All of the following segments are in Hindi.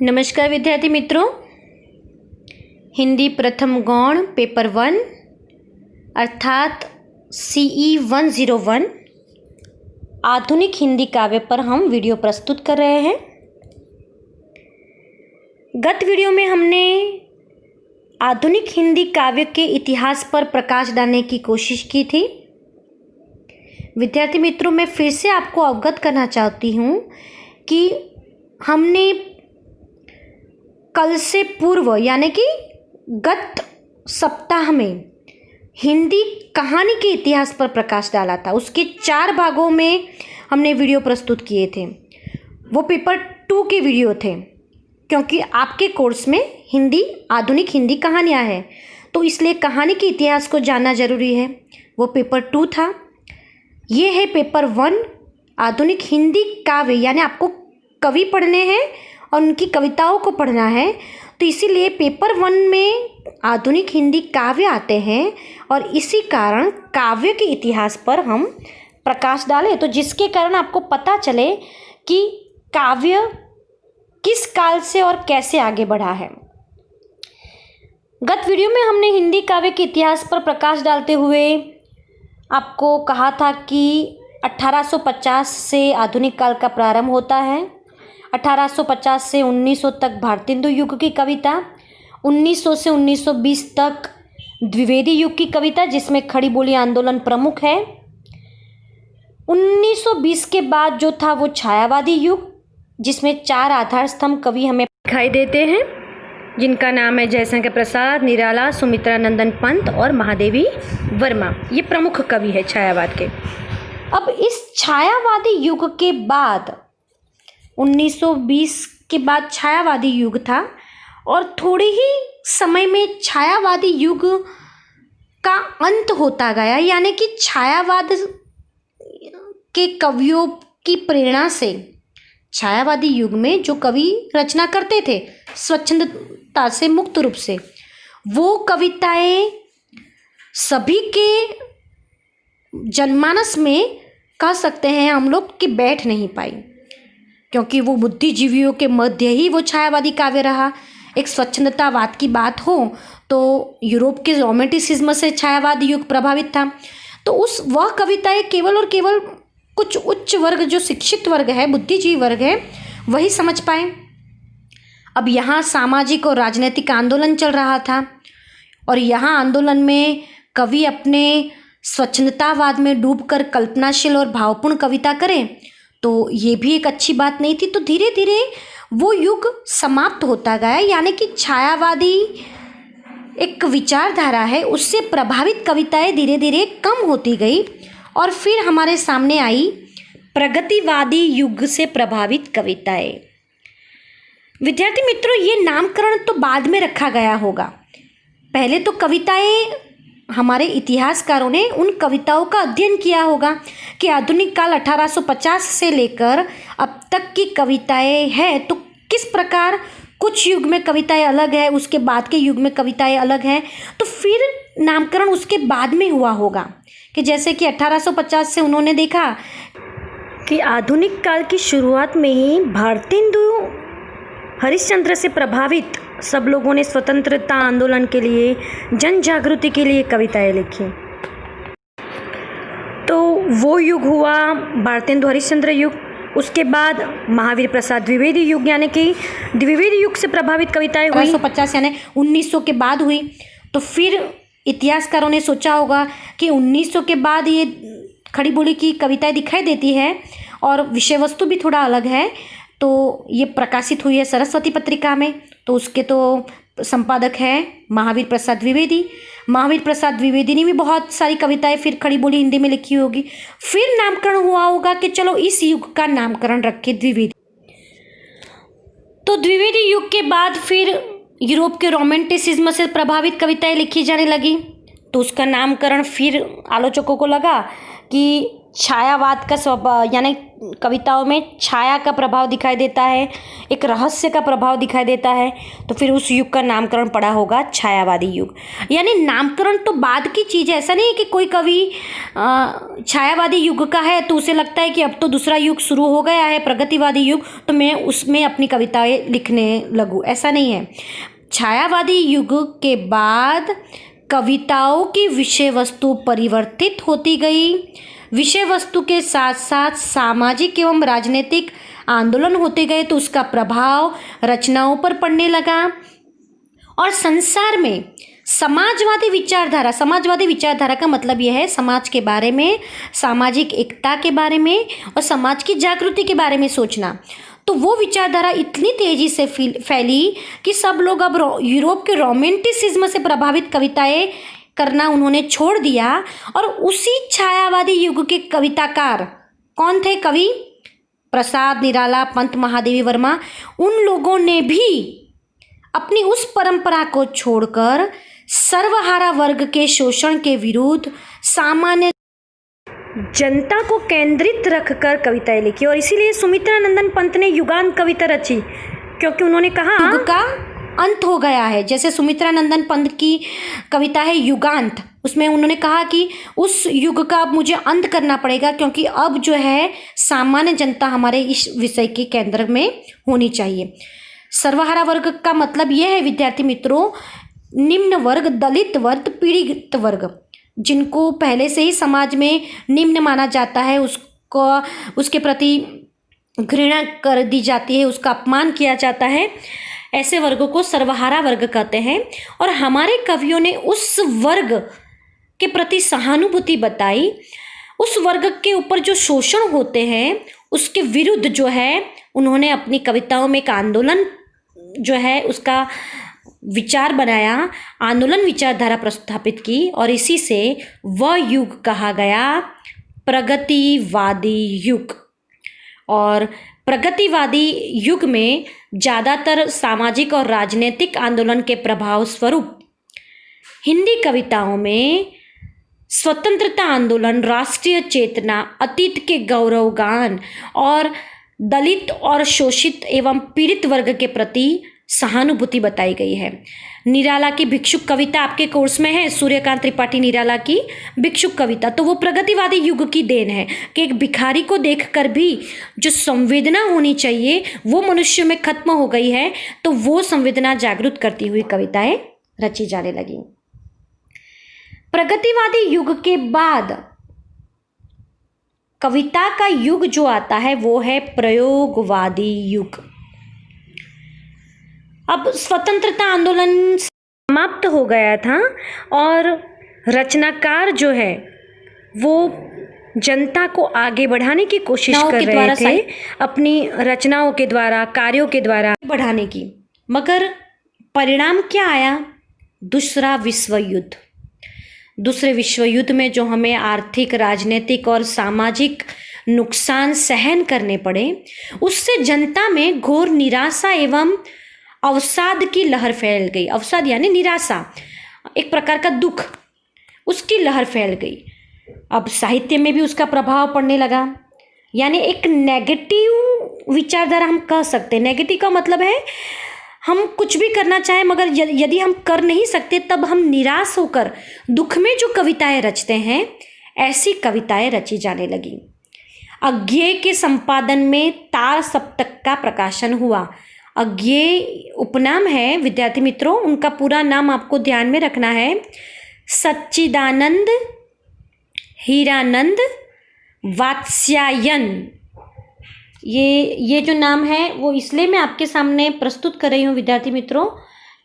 नमस्कार विद्यार्थी मित्रों, हिंदी प्रथम गौण पेपर 1 अर्थात CE 101 आधुनिक हिंदी काव्य पर हम वीडियो प्रस्तुत कर रहे हैं। गत वीडियो में हमने आधुनिक हिंदी काव्य के इतिहास पर प्रकाश डालने की कोशिश की थी। विद्यार्थी मित्रों, मैं फिर से आपको अवगत करना चाहती हूँ कि हमने कल से पूर्व यानी कि गत सप्ताह में हिंदी कहानी के इतिहास पर प्रकाश डाला था। उसके 4 भागों में हमने वीडियो प्रस्तुत किए थे। वो पेपर 2 के वीडियो थे, क्योंकि आपके कोर्स में हिंदी आधुनिक हिंदी कहानियाँ हैं, तो इसलिए कहानी के इतिहास को जानना ज़रूरी है। वो पेपर 2 था। ये है पेपर 1 आधुनिक हिंदी काव्य, यानी आपको कवि पढ़ने हैं और उनकी कविताओं को पढ़ना है, तो इसीलिए पेपर 1 में आधुनिक हिंदी काव्य आते हैं और इसी कारण काव्य के इतिहास पर हम प्रकाश डालें, तो जिसके कारण आपको पता चले कि काव्य किस काल से और कैसे आगे बढ़ा है। गत वीडियो में हमने हिंदी काव्य के इतिहास पर प्रकाश डालते हुए आपको कहा था कि 1850 से आधुनिक काल का प्रारंभ होता है। 1850 से 1900 तक भारतेंदु युग की कविता, 1900 से 1920 तक द्विवेदी युग की कविता जिसमें खड़ी बोली आंदोलन प्रमुख है। 1920 के बाद जो था वो छायावादी युग, जिसमें 4 आधार स्तंभ कवि हमें दिखाई देते हैं, जिनका नाम है जयशंकर प्रसाद, निराला, सुमित्रा नंदन पंत और महादेवी वर्मा। ये प्रमुख कवि है छायावाद के। अब इस छायावादी युग के बाद 1920 के बाद छायावादी युग था और थोड़े ही समय में छायावादी युग का अंत होता गया, यानी कि छायावाद के कवियों की प्रेरणा से छायावादी युग में जो कवि रचना करते थे स्वच्छंदता से मुक्त रूप से, वो कविताएं सभी के जनमानस में कह सकते हैं हम लोग कि बैठ नहीं पाई, क्योंकि वो बुद्धिजीवियों के मध्य ही वो छायावादी काव्य रहा। एक स्वच्छंदतावाद की बात हो तो यूरोप के रोमांटिसिज्म से छायावादी युग प्रभावित था, तो वह कविताएं केवल और केवल कुछ उच्च वर्ग, जो शिक्षित वर्ग है, बुद्धिजीवी वर्ग है, वही समझ पाए। अब यहाँ सामाजिक और राजनीतिक आंदोलन चल रहा था और यहाँ आंदोलन में कवि अपने स्वच्छंदतावाद में डूबकर कल्पनाशील और भावपूर्ण कविता करें, तो ये भी एक अच्छी बात नहीं थी। तो धीरे धीरे वो युग समाप्त होता गया, यानी कि छायावादी एक विचारधारा है, उससे प्रभावित कविताएं धीरे धीरे कम होती गई और फिर हमारे सामने आई प्रगतिवादी युग से प्रभावित कविताएं। विद्यार्थी मित्रों, ये नामकरण तो बाद में रखा गया होगा। पहले तो कविताएं, हमारे इतिहासकारों ने उन कविताओं का अध्ययन किया होगा कि आधुनिक काल 1850 से लेकर अब तक की कविताएं हैं, तो किस प्रकार कुछ युग में कविताएं अलग है, उसके बाद के युग में कविताएं अलग हैं, तो फिर नामकरण उसके बाद में हुआ होगा। कि जैसे कि 1850 से उन्होंने देखा कि आधुनिक काल की शुरुआत में ही भारतेंदु हरिश्चंद्र से प्रभावित सब लोगों ने स्वतंत्रता आंदोलन के लिए, जन जागृति के लिए कविताएं लिखी। तो वो युग हुआ भारतेंदु हरिश्चंद्र युग। उसके बाद महावीर प्रसाद द्विवेदी युग, यानी कि द्विवेदी युग से प्रभावित कविताएं हुई 1850 यानी 1900 के बाद हुई। तो फिर इतिहासकारों ने सोचा होगा कि 1900 के बाद ये खड़ी बोली की कविताएं दिखाई देती है और विषय वस्तु भी थोड़ा अलग है, तो ये प्रकाशित हुई है सरस्वती पत्रिका में। तो उसके तो संपादक हैं महावीर प्रसाद द्विवेदी। महावीर प्रसाद द्विवेदी ने भी बहुत सारी कविताएं फिर खड़ी बोली हिंदी में लिखी होगी। फिर नामकरण हुआ होगा कि चलो इस युग का नामकरण रखे द्विवेदी। तो द्विवेदी युग के बाद फिर यूरोप के रोमांटिसिज्म से प्रभावित कविताएं लिखी जाने लगी, तो उसका नामकरण फिर आलोचकों को लगा कि छायावाद का स्वभाव, यानी कविताओं में छाया का प्रभाव दिखाई देता है, एक रहस्य का प्रभाव दिखाई देता है, तो फिर उस युग का नामकरण पड़ा होगा छायावादी युग। यानी नामकरण तो बाद की चीज़ है, ऐसा नहीं है कि कोई कवि छायावादी युग का है तो उसे लगता है कि अब तो दूसरा युग शुरू हो गया है, प्रगतिवादी युग, तो मैं उसमें अपनी कविताएं लिखने लगूँ, ऐसा नहीं है। छायावादी युग के बाद कविताओं की विषय वस्तु परिवर्तित होती गई। विषय वस्तु के साथ साथ सामाजिक एवं राजनीतिक आंदोलन होते गए, तो उसका प्रभाव रचनाओं पर पड़ने लगा और संसार में समाजवादी विचारधारा का मतलब यह है समाज के बारे में, सामाजिक एकता के बारे में और समाज की जागृति के बारे में सोचना। तो वो विचारधारा इतनी तेजी से फैली कि सब लोग अब यूरोप के रोमांटिसिज्म से प्रभावित कविताएं करना उन्होंने छोड़ दिया। और उसी छायावादी युग के कविताकार कौन थे? कवि प्रसाद, निराला, पंत, महादेवी वर्मा। उन लोगों ने भी अपनी उस परंपरा को छोड़कर सर्वहारा वर्ग के शोषण के विरुद्ध सामान्य जनता को केंद्रित रखकर कविताएं लिखी। और इसीलिए सुमित्रा नंदन पंत ने युगांत कविता रची, क्योंकि उन्होंने कहा युग का अंत हो गया है। जैसे सुमित्रा नंदन पंत की कविता है युगांत, उसमें उन्होंने कहा कि उस युग का अब मुझे अंत करना पड़ेगा, क्योंकि अब जो है सामान्य जनता हमारे इस विषय के केंद्र में होनी चाहिए। सर्वहारा वर्ग का मतलब यह है विद्यार्थी मित्रों, निम्न वर्ग, दलित वर्ग, पीड़ित वर्ग, जिनको पहले से ही समाज में निम्न माना जाता है, उसके प्रति घृणा कर दी जाती है, उसका अपमान किया जाता है, ऐसे वर्गों को सर्वहारा वर्ग कहते हैं। और हमारे कवियों ने उस वर्ग के प्रति सहानुभूति बताई, उस वर्ग के ऊपर जो शोषण होते हैं उसके विरुद्ध जो है उन्होंने अपनी कविताओं में एक आंदोलन जो है उसका विचार बनाया, आंदोलन विचारधारा प्रस्थापित की, और इसी से वह युग कहा गया प्रगतिवादी युग। और प्रगतिवादी युग में ज़्यादातर सामाजिक और राजनीतिक आंदोलन के प्रभाव स्वरूप हिंदी कविताओं में स्वतंत्रता आंदोलन, राष्ट्रीय चेतना, अतीत के गौरवगान और दलित और शोषित एवं पीड़ित वर्ग के प्रति सहानुभूति बताई गई है। निराला की भिक्षुक कविता आपके कोर्स में है, सूर्यकांत त्रिपाठी निराला की भिक्षुक कविता, तो वो प्रगतिवादी युग की देन है कि एक भिखारी को देखकर भी जो संवेदना होनी चाहिए वो मनुष्य में खत्म हो गई है, तो वो संवेदना जागृत करती हुई कविताएं रची जाने लगी। प्रगतिवादी युग के बाद कविता का युग जो आता है वो है प्रयोगवादी युग। अब स्वतंत्रता आंदोलन समाप्त हो गया था और रचनाकार जो है वो जनता को आगे बढ़ाने की कोशिश कर रहे थे, अपनी रचनाओं के द्वारा, कार्यों के द्वारा बढ़ाने की। मगर परिणाम क्या आया? दूसरा विश्व युद्ध। दूसरे विश्व युद्ध में जो हमें आर्थिक, राजनीतिक और सामाजिक नुकसान सहन करने पड़े, उससे जनता में घोर निराशा एवं अवसाद की लहर फैल गई। अवसाद यानी निराशा, एक प्रकार का दुख, उसकी लहर फैल गई। अब साहित्य में भी उसका प्रभाव पड़ने लगा, यानी एक नेगेटिव विचारधारा हम कह सकते हैं। नेगेटिव का मतलब है हम कुछ भी करना चाहें मगर यदि हम कर नहीं सकते तब हम निराश होकर दुख में जो कविताएं रचते हैं, ऐसी कविताएं रची जाने लगी। अज्ञेय के संपादन में तार सप्तक का प्रकाशन हुआ। अज्ञेय उपनाम है विद्यार्थी मित्रों, उनका पूरा नाम आपको ध्यान में रखना है। सच्चिदानंद हीरानंद वात्स्यायन, ये जो नाम है वो इसलिए मैं आपके सामने प्रस्तुत कर रही हूँ विद्यार्थी मित्रों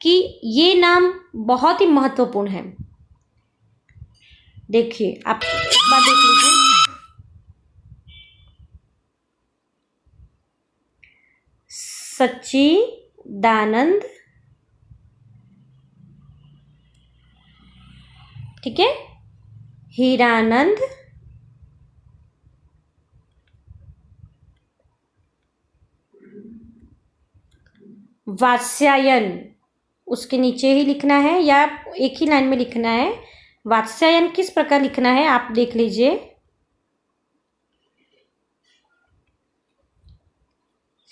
कि ये नाम बहुत ही महत्वपूर्ण है। देखिए, आप एक बार देख लीजिए। सच्चिदानंद, ठीक है, हीरानंद वात्स्यायन, उसके नीचे ही लिखना है या एक ही लाइन में लिखना है। वात्स्यायन किस प्रकार लिखना है आप देख लीजिए।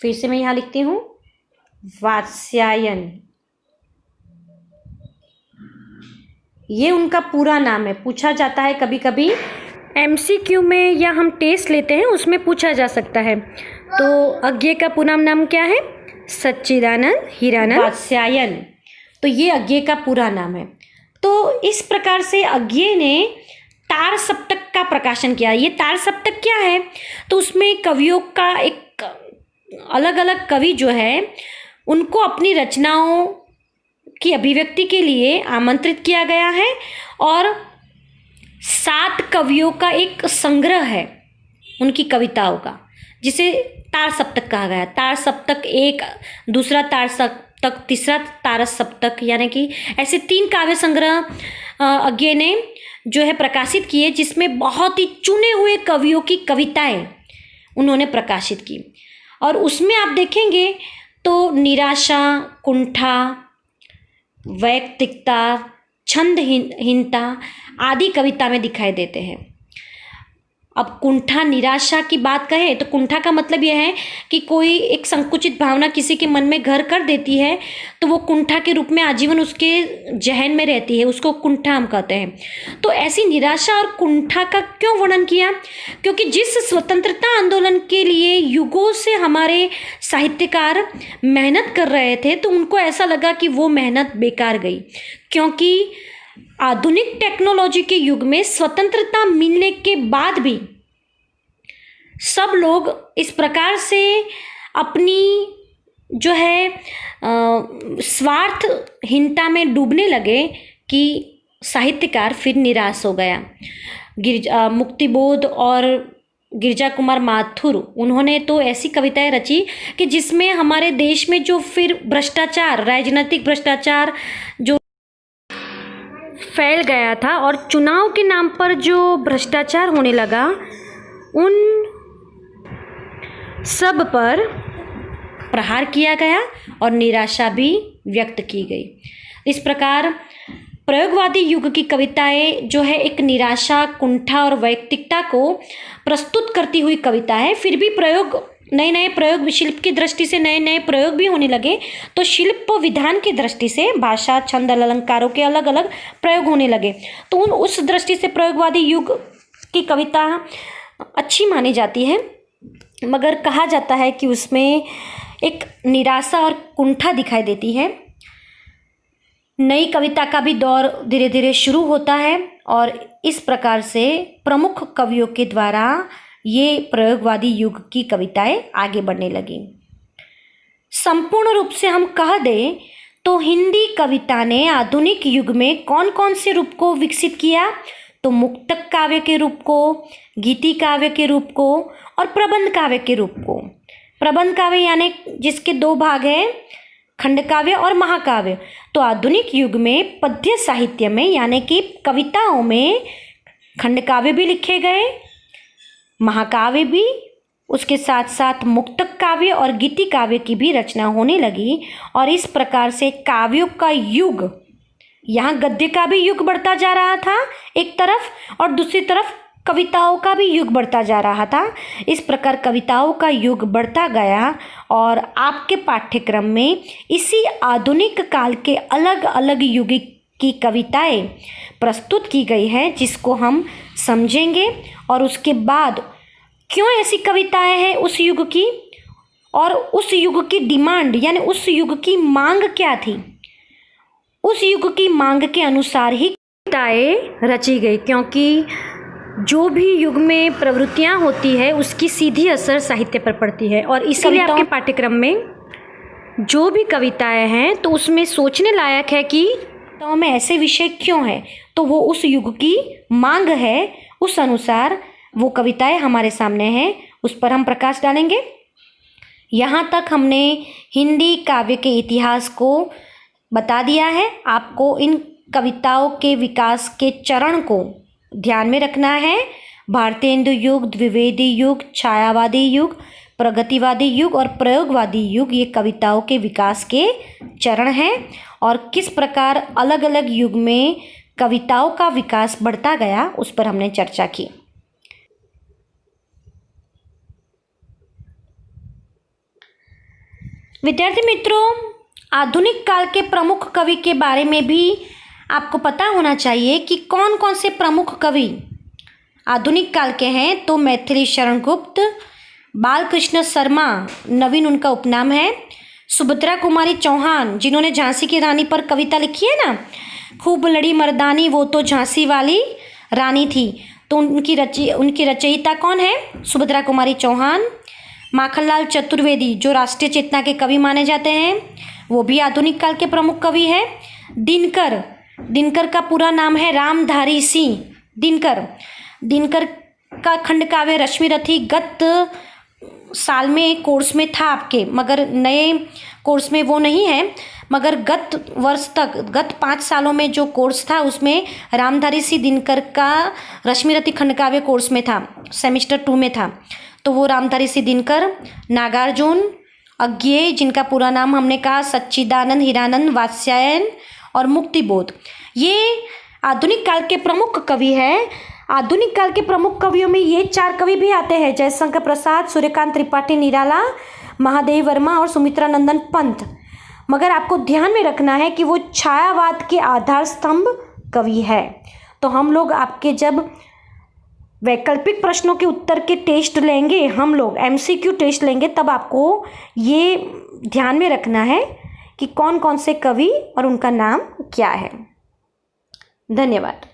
फिर से मैं यहाँ लिखती हूँ वात्स्यायन। ये उनका पूरा नाम है। पूछा जाता है कभी कभी MCQ में, या हम टेस्ट लेते हैं उसमें पूछा जा सकता है। तो अज्ञे का पूरा नाम क्या है? सच्चिदानंद हीरानंद वात्स्यायन। तो ये अज्ञे का पूरा नाम है। तो इस प्रकार से अज्ञे ने तार सप्तक का प्रकाशन किया। ये तार सप्तक क्या है? तो उसमें कवियों का एक अलग अलग कवि जो है उनको अपनी रचनाओं की अभिव्यक्ति के लिए आमंत्रित किया गया है, और 7 कवियों का एक संग्रह है उनकी कविताओं का, जिसे तार सप्तक कहा गया। तार सप्तक एक, दूसरा तार सप्तक, तीसरा तार सप्तक, यानी कि ऐसे 3 काव्य संग्रह अज्ञे ने जो है प्रकाशित किए, जिसमें बहुत ही चुने हुए कवियों की कविताएं उन्होंने प्रकाशित की। और उसमें आप देखेंगे तो निराशा, कुंठा, वैयक्तिकता, छंदहीनता आदि कविता में दिखाई देते हैं। अब कुंठा, निराशा की बात कहें तो कुंठा का मतलब यह है कि कोई एक संकुचित भावना किसी के मन में घर कर देती है, तो वो कुंठा के रूप में आजीवन उसके जहन में रहती है, उसको कुंठा हम कहते हैं। तो ऐसी निराशा और कुंठा का क्यों वर्णन किया? क्योंकि जिस स्वतंत्रता आंदोलन के लिए युगों से हमारे साहित्यकार मेहनत कर रहे थे, तो उनको ऐसा लगा कि वो मेहनत बेकार गई, क्योंकि आधुनिक टेक्नोलॉजी के युग में स्वतंत्रता मिलने के बाद भी सब लोग इस प्रकार से अपनी जो है स्वार्थहीनता में डूबने लगे कि साहित्यकार फिर निराश हो गया। मुक्तिबोध और गिरिजा कुमार माथुर, उन्होंने तो ऐसी कविताएं रची कि जिसमें हमारे देश में जो फिर भ्रष्टाचार, राजनीतिक भ्रष्टाचार जो फैल गया था और चुनाव के नाम पर जो भ्रष्टाचार होने लगा, उन सब पर प्रहार किया गया और निराशा भी व्यक्त की गई। इस प्रकार प्रयोगवादी युग की कविताएं जो है एक निराशा, कुंठा और वैयक्तिकता को प्रस्तुत करती हुई कविता है। फिर भी नए नए प्रयोग, शिल्प की दृष्टि से नए नए प्रयोग भी होने लगे, तो शिल्प विधान की दृष्टि से भाषा, छंद, अलंकारों के अलग अलग प्रयोग होने लगे। तो उस दृष्टि से प्रयोगवादी युग की कविता अच्छी मानी जाती है, मगर कहा जाता है कि उसमें एक निराशा और कुंठा दिखाई देती है। नई कविता का भी दौर धीरे धीरे शुरू होता है, और इस प्रकार से प्रमुख कवियों के द्वारा ये प्रयोगवादी युग की कविताएं आगे बढ़ने लगी। संपूर्ण रूप से हम कह दें तो हिंदी कविता ने आधुनिक युग में कौन कौन से रूप को विकसित किया? तो मुक्तक काव्य के रूप को, गीति काव्य के रूप को और प्रबंध काव्य के रूप को। प्रबंध काव्य यानी जिसके 2 भाग हैं, खंड काव्य और महाकाव्य। तो आधुनिक युग में पद्य साहित्य में यानी कि कविताओं में खंड काव्य भी लिखे गए, महाकाव्य भी, उसके साथ साथ मुक्तक काव्य और गीति काव्य की भी रचना होने लगी। और इस प्रकार से काव्यों का युग, यहाँ गद्य का भी युग बढ़ता जा रहा था एक तरफ, और दूसरी तरफ कविताओं का भी युग बढ़ता जा रहा था। इस प्रकार कविताओं का युग बढ़ता गया, और आपके पाठ्यक्रम में इसी आधुनिक काल के अलग अलग युग की कविताएं प्रस्तुत की गई हैं, जिसको हम समझेंगे। और उसके बाद क्यों ऐसी कविताएं हैं उस युग की, और उस युग की डिमांड यानी उस युग की मांग क्या थी, उस युग की मांग के अनुसार ही कविताएं रची गई। क्योंकि जो भी युग में प्रवृत्तियां होती है उसकी सीधी असर साहित्य पर पड़ती है, और इसीलिए आपके पाठ्यक्रम में जो भी कविताएं हैं तो उसमें सोचने लायक है कि तो में ऐसे विषय क्यों है, तो वो उस युग की मांग है, उस अनुसार वो कविताएं हमारे सामने हैं, उस पर हम प्रकाश डालेंगे। यहाँ तक हमने हिंदी काव्य के इतिहास को बता दिया है। आपको इन कविताओं के विकास के चरण को ध्यान में रखना है। भारतेंदु युग, द्विवेदी युग, छायावादी युग, प्रगतिवादी युग और प्रयोगवादी युग, ये कविताओं के विकास के चरण हैं, और किस प्रकार अलग अलग युग में कविताओं का विकास बढ़ता गया उस पर हमने चर्चा की। विद्यार्थी मित्रों, आधुनिक काल के प्रमुख कवि के बारे में भी आपको पता होना चाहिए कि कौन कौन से प्रमुख कवि आधुनिक काल के हैं। तो मैथिली शरण गुप्त, बालकृष्ण शर्मा, नवीन उनका उपनाम है, सुभद्रा कुमारी चौहान जिन्होंने झांसी की रानी पर कविता लिखी है ना, खूब लड़ी मर्दानी वो तो झांसी वाली रानी थी, तो उनकी रचयिता कौन है? सुभद्रा कुमारी चौहान। माखनलाल चतुर्वेदी जो राष्ट्रीय चेतना के कवि माने जाते हैं, वो भी आधुनिक काल के प्रमुख कवि हैं। दिनकर का पूरा नाम है रामधारी सिंह दिनकर का खंड काव्य रश्मि रथी गत साल में कोर्स में था आपके, मगर नए कोर्स में वो नहीं है, मगर गत 5 सालों में जो कोर्स था उसमें रामधारी सिंह दिनकर का रश्मि रथी खंड काव्य कोर्स में था, सेमेस्टर 2 में था। तो वो रामधारी सिंह दिनकर, नागार्जुन, अज्ञेय जिनका पूरा नाम हमने कहा सच्चिदानंद हीरानंद वात्स्यायन और मुक्तिबोध, ये आधुनिक काल के प्रमुख कवि हैं। आधुनिक काल के प्रमुख कवियों में ये 4 कवि भी आते हैं, जयशंकर प्रसाद, सूर्यकांत त्रिपाठी निराला, महादेवी वर्मा और सुमित्रा नंदन पंत। मगर आपको ध्यान में रखना है कि वो छायावाद के आधार स्तंभ कवि है। तो हम लोग आपके जब वैकल्पिक प्रश्नों के उत्तर के टेस्ट लेंगे, हम लोग MCQ टेस्ट लेंगे, तब आपको ये ध्यान में रखना है कि कौन कौन से कवि और उनका नाम क्या है। धन्यवाद।